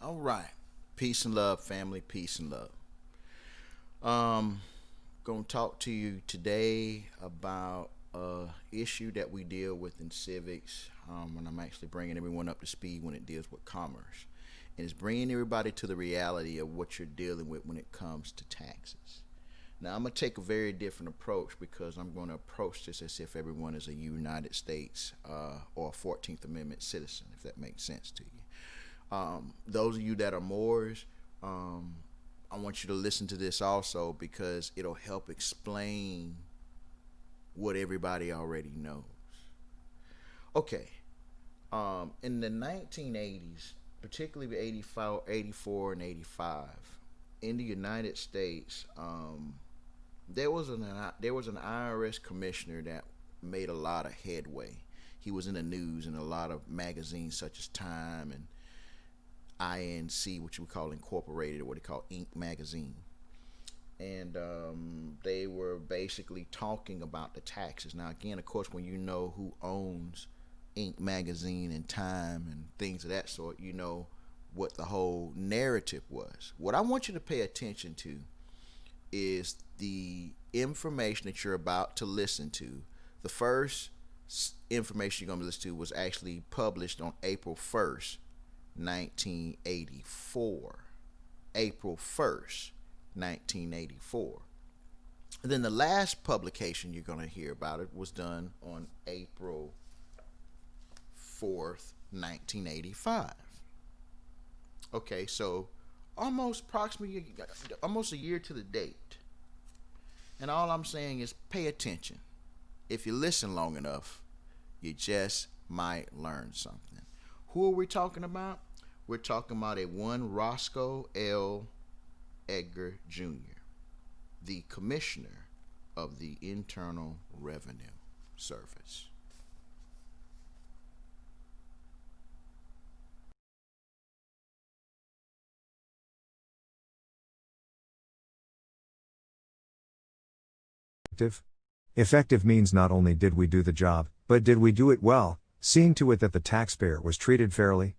All right. Peace and love, family. Peace and love. Um, Gonna talk to you today about a issue that we deal with in civics. And I'm actually bringing everyone up to speed when it deals with commerce, and it's bringing everybody to the reality of what you're dealing with when it comes to taxes. Now, I'm gonna take a very different approach because I'm going to approach this as if everyone is a United States or a 14th Amendment citizen, if that makes sense to you. Those of you that are Moors, I want you to listen to this also because it'll help explain what everybody already knows. Okay, in the 1980s, particularly 84, 84 and 85, in the United States, there was an IRS commissioner that made a lot of headway. He was in the news in a lot of magazines such as Time and INC, which we call Incorporated, or what they call Inc. magazine. And they were basically talking about the taxes. Now, again, of course, when you know who owns Inc. magazine and Time and things of that sort, you know what the whole narrative was. What I want you to pay attention to is the information that you're about to listen to. The first information you're going to listen to was actually published on April 1st, 1984. April 1st, 1984. And then the last publication you're going to hear about it was done on April 4th, 1985. Okay, so almost a year to the date. And all I'm saying is pay attention. If you listen long enough, you just might learn something. Who are we talking about? We're talking about a one Roscoe L. Edgar Jr., the Commissioner of the Internal Revenue Service. Effective? Effective means not only did we do the job, but did we do it well, seeing to it that the taxpayer was treated fairly.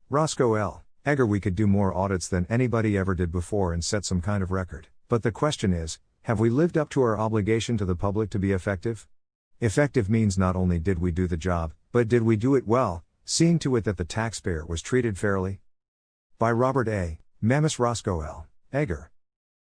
Roscoe L. Egger, we could do more audits than anybody ever did before and set some kind of record. But the question is, have we lived up to our obligation to the public to be effective? Effective means not only did we do the job, but did we do it well, seeing to it that the taxpayer was treated fairly. By Robert A. Mamis. Roscoe L. Egger.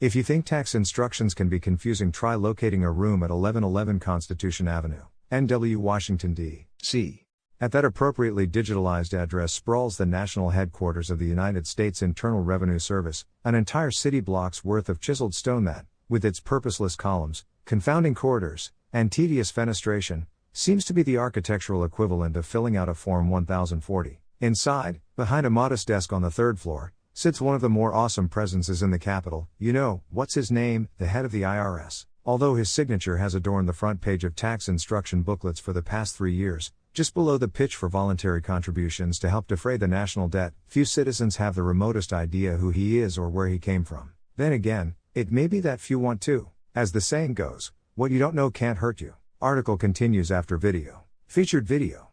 If you think tax instructions can be confusing, try locating a room at 1111 Constitution Avenue, NW, Washington, D.C. At that appropriately digitalized address sprawls the national headquarters of the United States Internal Revenue Service, an entire city block's worth of chiseled stone that, with its purposeless columns, confounding corridors, and tedious fenestration, seems to be the architectural equivalent of filling out a Form 1040. Inside, behind a modest desk on the third floor, sits one of the more awesome presences in the Capitol. You know, what's his name, the head of the IRS. Although his signature has adorned the front page of tax instruction booklets for the past 3 years, just below the pitch for voluntary contributions to help defray the national debt, few citizens have the remotest idea who he is or where he came from. Then again, it may be that few want to. As the saying goes, what you don't know can't hurt you. Article continues after video. Featured video.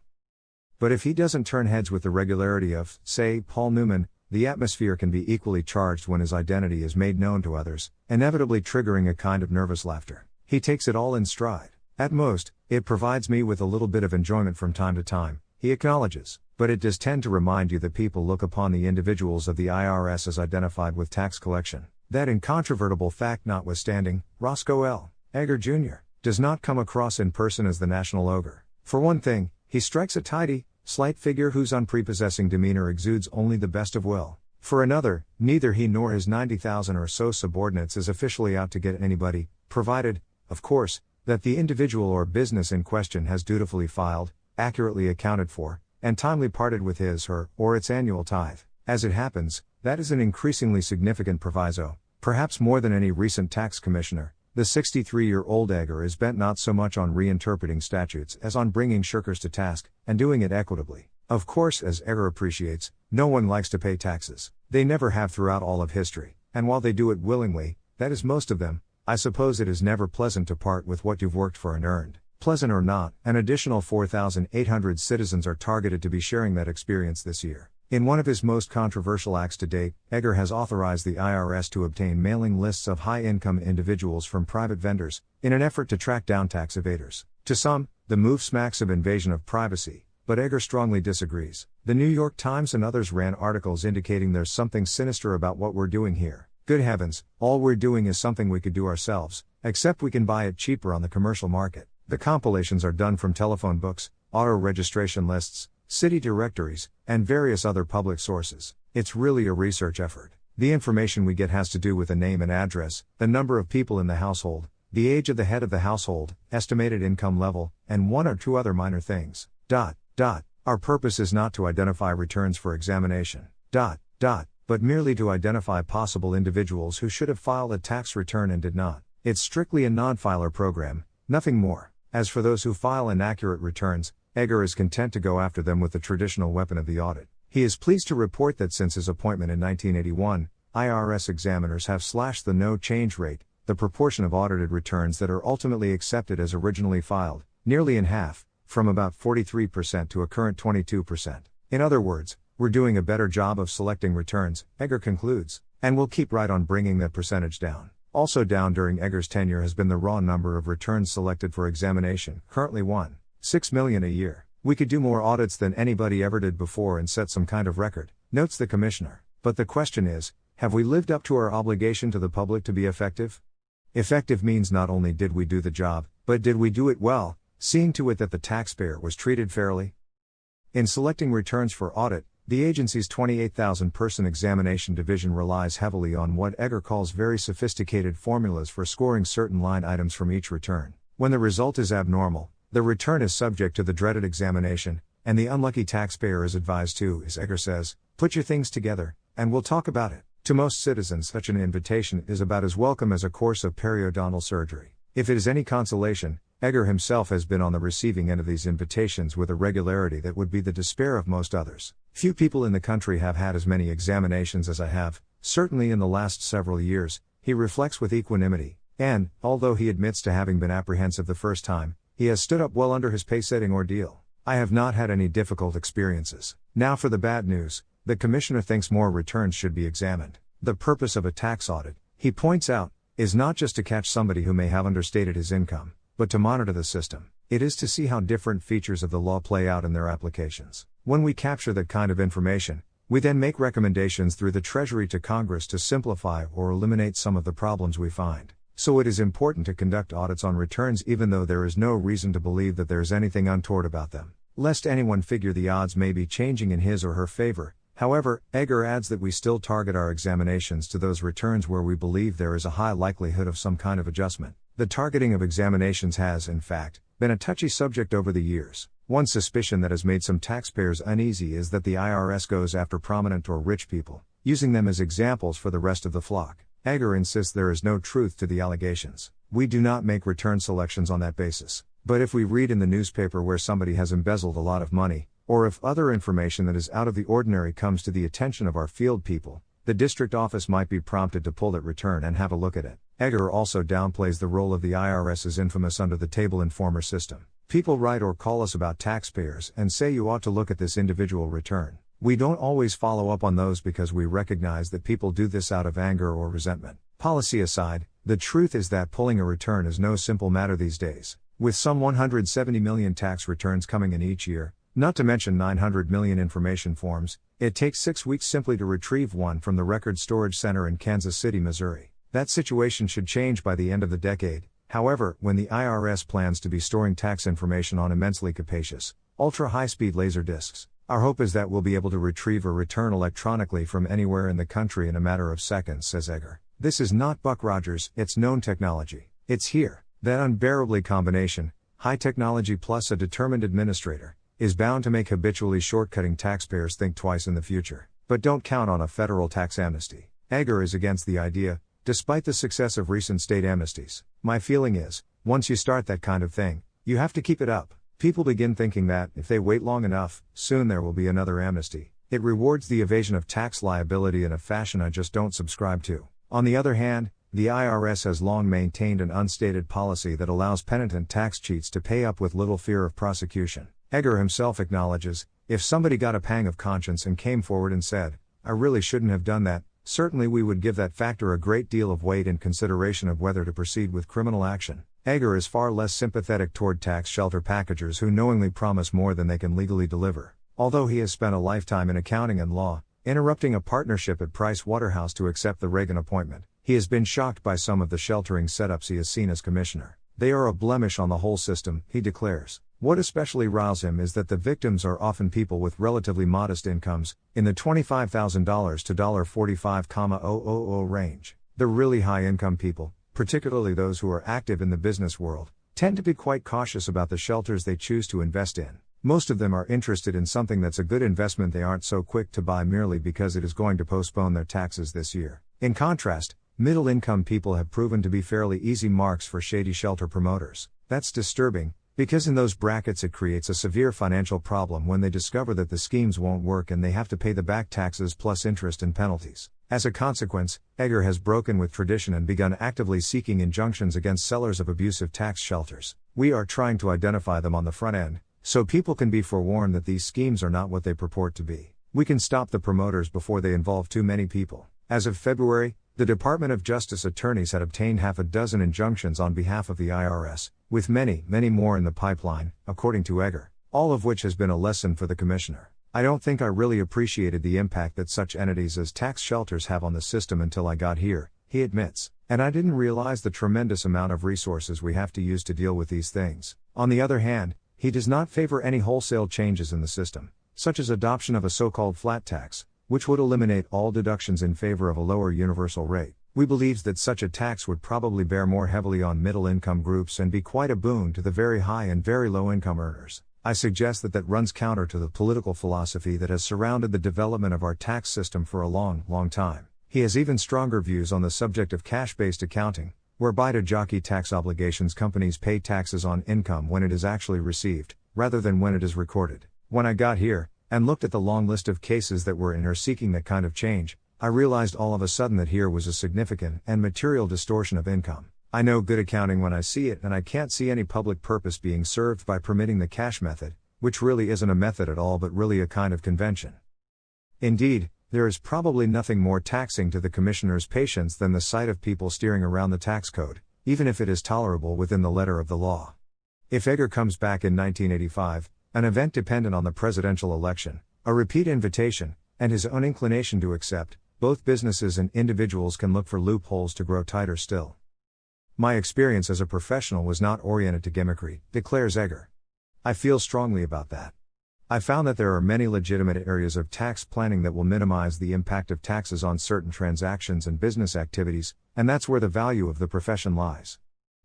But if he doesn't turn heads with the regularity of, say, Paul Newman, the atmosphere can be equally charged when his identity is made known to others, inevitably triggering a kind of nervous laughter. He takes it all in stride. At most, it provides me with a little bit of enjoyment from time to time, he acknowledges, but it does tend to remind you that people look upon the individuals of the IRS as identified with tax collection. That incontrovertible fact notwithstanding, Roscoe L. Egger Jr. does not come across in person as the national ogre. For one thing, he strikes a tidy, slight figure whose unprepossessing demeanor exudes only the best of will. For another, neither he nor his 90,000 or so subordinates is officially out to get anybody, provided, of course, that the individual or business in question has dutifully filed, accurately accounted for, and timely parted with his, her, or its annual tithe. As it happens, that is an increasingly significant proviso, perhaps more than any recent tax commissioner. The 63-year-old Egger is bent not so much on reinterpreting statutes as on bringing shirkers to task, and doing it equitably. Of course, as Egger appreciates, no one likes to pay taxes. They never have throughout all of history, and while they do it willingly, that is most of them, I suppose it is never pleasant to part with what you've worked for and earned. Pleasant or not, an additional 4,800 citizens are targeted to be sharing that experience this year. In one of his most controversial acts to date, Edgar has authorized the IRS to obtain mailing lists of high-income individuals from private vendors, in an effort to track down tax evaders. To some, the move smacks of invasion of privacy, but Edgar strongly disagrees. The New York Times and others ran articles indicating there's something sinister about what we're doing here. Good heavens, all we're doing is something we could do ourselves, except we can buy it cheaper on the commercial market. The compilations are done from telephone books, auto registration lists, city directories, and various other public sources. It's really a research effort. The information we get has to do with the name and address, the number of people in the household, the age of the head of the household, estimated income level, and one or two other minor things. Our purpose is not to identify returns for examination. But merely to identify possible individuals who should have filed a tax return and did not. It's strictly a non-filer program, nothing more. As for those who file inaccurate returns, Edgar is content to go after them with the traditional weapon of the audit. He is pleased to report that since his appointment in 1981, IRS examiners have slashed the no-change rate, the proportion of audited returns that are ultimately accepted as originally filed, nearly in half, from about 43% to a current 22%. In other words, we're doing a better job of selecting returns, Edgar concludes, and we'll keep right on bringing that percentage down. Also down during Edgar's tenure has been the raw number of returns selected for examination, currently 1.6 million a year. We could do more audits than anybody ever did before and set some kind of record, notes the commissioner. But the question is, have we lived up to our obligation to the public to be effective? Effective means not only did we do the job, but did we do it well, seeing to it that the taxpayer was treated fairly? In selecting returns for audit, the agency's 28,000-person examination division relies heavily on what Edgar calls very sophisticated formulas for scoring certain line items from each return. When the result is abnormal, the return is subject to the dreaded examination, and the unlucky taxpayer is advised to, as Edgar says, put your things together, and we'll talk about it. To most citizens, such an invitation is about as welcome as a course of periodontal surgery. If it is any consolation, Edgar himself has been on the receiving end of these invitations with a regularity that would be the despair of most others. Few people in the country have had as many examinations as I have, certainly in the last several years, he reflects with equanimity, and, although he admits to having been apprehensive the first time, he has stood up well under his pace-setting ordeal. I have not had any difficult experiences. Now for the bad news, the commissioner thinks more returns should be examined. The purpose of a tax audit, he points out, is not just to catch somebody who may have understated his income, but to monitor the system. It is to see how different features of the law play out in their applications. When we capture that kind of information, we then make recommendations through the Treasury to Congress to simplify or eliminate some of the problems we find. So it is important to conduct audits on returns even though there is no reason to believe that there is anything untoward about them, lest anyone figure the odds may be changing in his or her favor. However, Edgar adds that we still target our examinations to those returns where we believe there is a high likelihood of some kind of adjustment. The targeting of examinations has, in fact, been a touchy subject over the years. One suspicion that has made some taxpayers uneasy is that the IRS goes after prominent or rich people, using them as examples for the rest of the flock. Edgar insists there is no truth to the allegations. We do not make return selections on that basis. But if we read in the newspaper where somebody has embezzled a lot of money, or if other information that is out of the ordinary comes to the attention of our field people, the district office might be prompted to pull that return and have a look at it. Edgar also downplays the role of the IRS's infamous under-the-table informer system. People write or call us about taxpayers and say you ought to look at this individual return. We don't always follow up on those because we recognize that people do this out of anger or resentment. Policy aside, the truth is that pulling a return is no simple matter these days. With some 170 million tax returns coming in each year, not to mention 900 million information forms, it takes 6 weeks simply to retrieve one from the Record Storage Center in Kansas City, Missouri. That situation should change by the end of the decade. However, when the IRS plans to be storing tax information on immensely capacious, ultra-high-speed laser disks, our hope is that we'll be able to retrieve a return electronically from anywhere in the country in a matter of seconds, says Edgar. This is not Buck Rogers, it's known technology. It's here. That unbearably combination, high technology plus a determined administrator, is bound to make habitually shortcutting taxpayers think twice in the future. But don't count on a federal tax amnesty. Edgar is against the idea, despite the success of recent state amnesties. My feeling is, once you start that kind of thing, you have to keep it up. People begin thinking that, if they wait long enough, soon there will be another amnesty. It rewards the evasion of tax liability in a fashion I just don't subscribe to. On the other hand, the IRS has long maintained an unstated policy that allows penitent tax cheats to pay up with little fear of prosecution. Edgar himself acknowledges, If somebody got a pang of conscience and came forward and said, "I really shouldn't have done that," certainly we would give that factor a great deal of weight in consideration of whether to proceed with criminal action. Edgar is far less sympathetic toward tax shelter packagers who knowingly promise more than they can legally deliver. Although he has spent a lifetime in accounting and law, interrupting a partnership at Price Waterhouse to accept the Reagan appointment, he has been shocked by some of the sheltering setups he has seen as commissioner. They are a blemish on the whole system, he declares. What especially riles him is that the victims are often people with relatively modest incomes, in the $25,000 to $45,000 range. The really high-income people, particularly those who are active in the business world, tend to be quite cautious about the shelters they choose to invest in. Most of them are interested in something that's a good investment they aren't so quick to buy merely because it is going to postpone their taxes this year. In contrast, middle-income people have proven to be fairly easy marks for shady shelter promoters. That's disturbing, because in those brackets it creates a severe financial problem when they discover that the schemes won't work and they have to pay the back taxes plus interest and penalties. As a consequence, Edgar has broken with tradition and begun actively seeking injunctions against sellers of abusive tax shelters. We are trying to identify them on the front end, so people can be forewarned that these schemes are not what they purport to be. We can stop the promoters before they involve too many people. As of February, the Department of Justice attorneys had obtained half a dozen injunctions on behalf of the IRS, with many, many more in the pipeline, according to Edgar, all of which has been a lesson for the commissioner. I don't think I really appreciated the impact that such entities as tax shelters have on the system until I got here, he admits, and I didn't realize the tremendous amount of resources we have to use to deal with these things. On the other hand, he does not favor any wholesale changes in the system, such as adoption of a so-called flat tax, which would eliminate all deductions in favor of a lower universal rate. We believe that such a tax would probably bear more heavily on middle-income groups and be quite a boon to the very high and very low-income earners. I suggest that runs counter to the political philosophy that has surrounded the development of our tax system for a long, long time. He has even stronger views on the subject of cash-based accounting, whereby to jockey tax obligations companies pay taxes on income when it is actually received, rather than when it is recorded. When I got here, and looked at the long list of cases that were in her seeking that kind of change, I realized all of a sudden that here was a significant and material distortion of income. I know good accounting when I see it, and I can't see any public purpose being served by permitting the cash method, which really isn't a method at all but really a kind of convention. Indeed, there is probably nothing more taxing to the commissioner's patience than the sight of people steering around the tax code, even if it is tolerable within the letter of the law. If Edgar comes back in 1985, an event dependent on the presidential election, a repeat invitation, and his own inclination to accept, both businesses and individuals can look for loopholes to grow tighter still. My experience as a professional was not oriented to gimmickry, declares Edgar. I feel strongly about that. I found that there are many legitimate areas of tax planning that will minimize the impact of taxes on certain transactions and business activities, and that's where the value of the profession lies.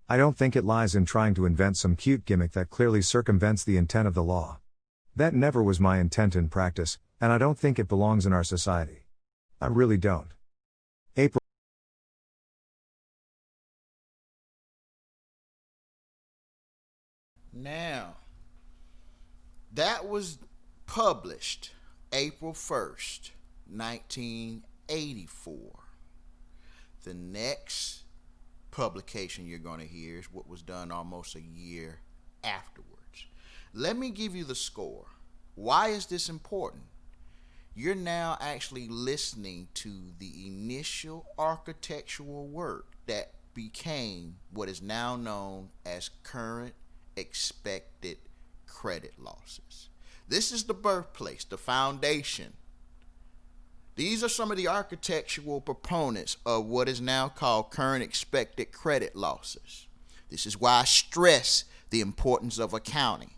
I don't think it lies in trying to invent some cute gimmick that clearly circumvents the intent of the law. That never was my intent in practice, and I don't think it belongs in our society. I really don't. April. Now, that was published April 1st, 1984. The next publication you're going to hear is what was done almost a year afterwards. Let me give you the score. Why is this important? You're now actually listening to the initial architectural work that became what is now known as current expected credit losses. This is the birthplace, the foundation. These are some of the architectural proponents of what is now called current expected credit losses. This is why I stress the importance of accounting.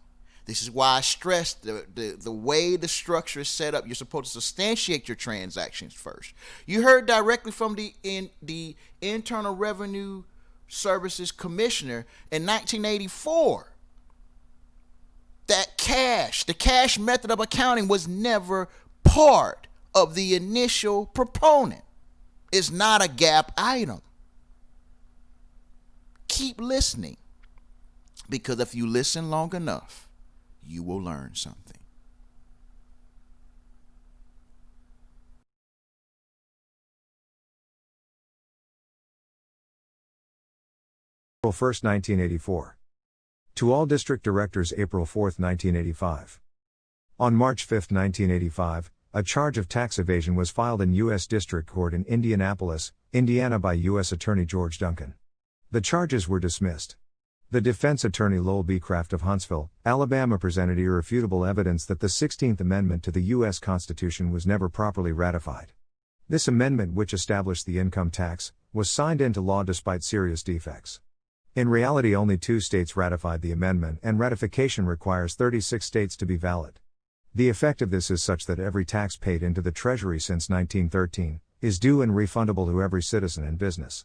This is why I stress the way the structure is set up. You're supposed to substantiate your transactions first. You heard directly from the Internal Revenue Services Commissioner in 1984 that the cash method of accounting was never part of the initial proponent. It's not a gap item. Keep listening, because if you listen long enough, you will learn something. April 1, 1984. To all district directors, April 4, 1985. On March 5, 1985, a charge of tax evasion was filed in U.S. District Court in Indianapolis, Indiana by U.S. Attorney George Duncan. The charges were dismissed. The defense attorney Lowell B. Craft of Huntsville, Alabama presented irrefutable evidence that the 16th Amendment to the U.S. Constitution was never properly ratified. This amendment, which established the income tax, was signed into law despite serious defects. In reality, only 2 states ratified the amendment, and ratification requires 36 states to be valid. The effect of this is such that every tax paid into the Treasury since 1913 is due and refundable to every citizen and business.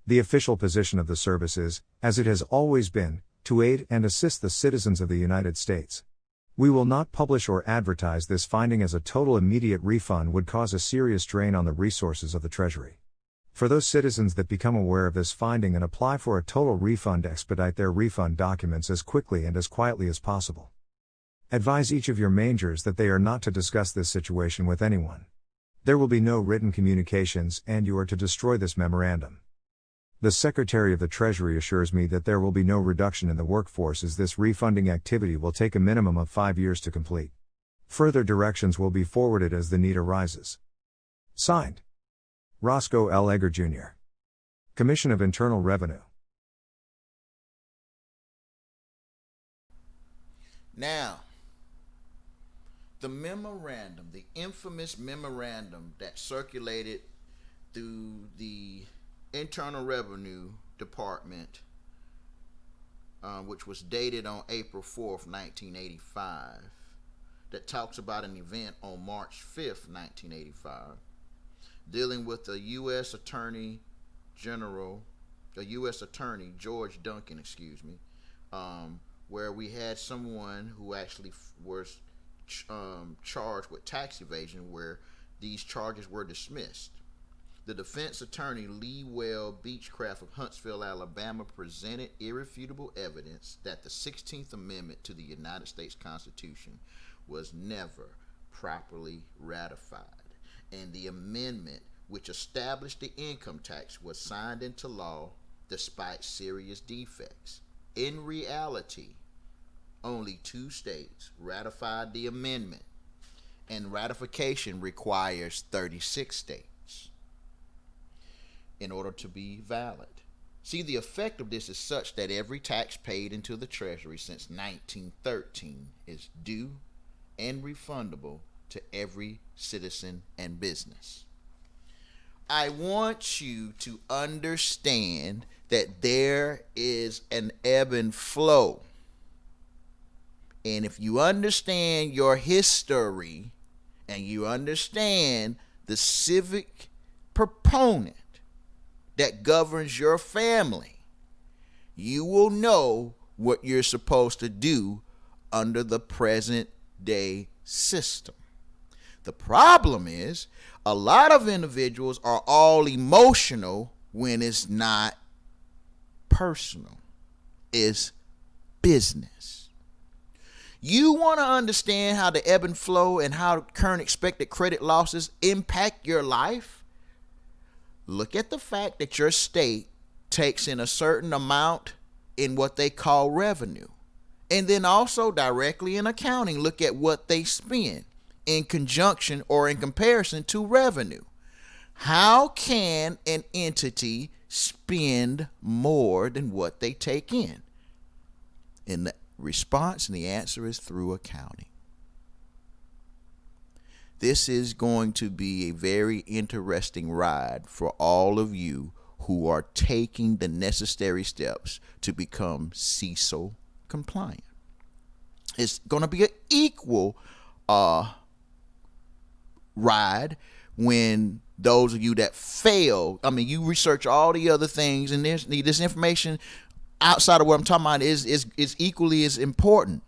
The official position of the service is, as it has always been, to aid and assist the citizens of the United States. We will not publish or advertise this finding, as a total immediate refund would cause a serious drain on the resources of the Treasury. For those citizens that become aware of this finding and apply for a total refund, expedite their refund documents as quickly and as quietly as possible. Advise each of your mangers that they are not to discuss this situation with anyone. There will be no written communications, and you are to destroy this memorandum. The Secretary of the Treasury assures me that there will be no reduction in the workforce, as this refunding activity will take a minimum of 5 years to complete. Further directions will be forwarded as the need arises. Signed, Roscoe L. Egger, Jr., Commission of Internal Revenue. Now, the memorandum, the infamous memorandum that circulated through the Internal Revenue Department, which was dated on April 4th, 1985, that talks about an event on March 5th, 1985, dealing with the U.S. Attorney General, George Duncan, where we had someone who actually was charged with tax evasion, where these charges were dismissed. The defense attorney Lewell Beechcraft of Huntsville, Alabama, presented irrefutable evidence that the 16th Amendment to the United States Constitution was never properly ratified, and the amendment which established the income tax was signed into law despite serious defects. In reality, only 2 states ratified the amendment, and ratification requires 36 states in order to be valid. See, the effect of this is such that every tax paid into the Treasury since 1913 is due and refundable to every citizen and business. I want you to understand that there is an ebb and flow. And if you understand your history and you understand the civic proponent that governs your family, you will know what you're supposed to do under the present day system. The problem is, a lot of individuals are all emotional when it's not personal. It's business. You want to understand how the ebb and flow and how current expected credit losses impact your life? Look at the fact that your state takes in a certain amount in what they call revenue. And then also directly in accounting, look at what they spend in conjunction or in comparison to revenue. How can an entity spend more than what they take in? And the response and the answer is through accounting. This is going to be a very interesting ride for all of you who are taking the necessary steps to become CECL compliant. It's going to be an equal ride when those of you that fail, you research all the other things, and this information outside of what I'm talking about is equally as important.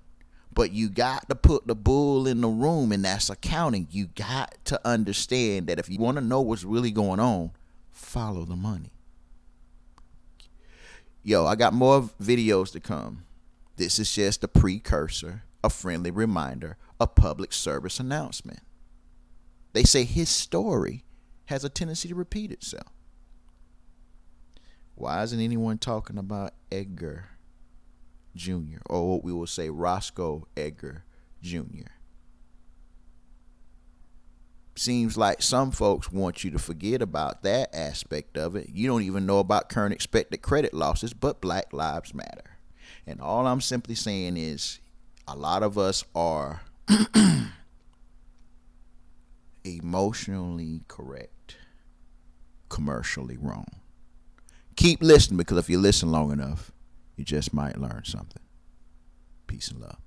But you got to put the bull in the room, and that's accounting. You got to understand that if you want to know what's really going on, follow the money. Yo, I got more videos to come. This is just a precursor, a friendly reminder, a public service announcement. They say his story has a tendency to repeat itself. Why isn't anyone talking about Edgar Jr., or what we will say Roscoe Edgar Jr.? Seems like some folks want you to forget about that aspect of it. You don't even know about current expected credit losses, but Black Lives Matter. And all I'm simply saying is a lot of us are emotionally correct, commercially wrong. Keep listening, because if you listen long enough, you just might learn something. Peace and love.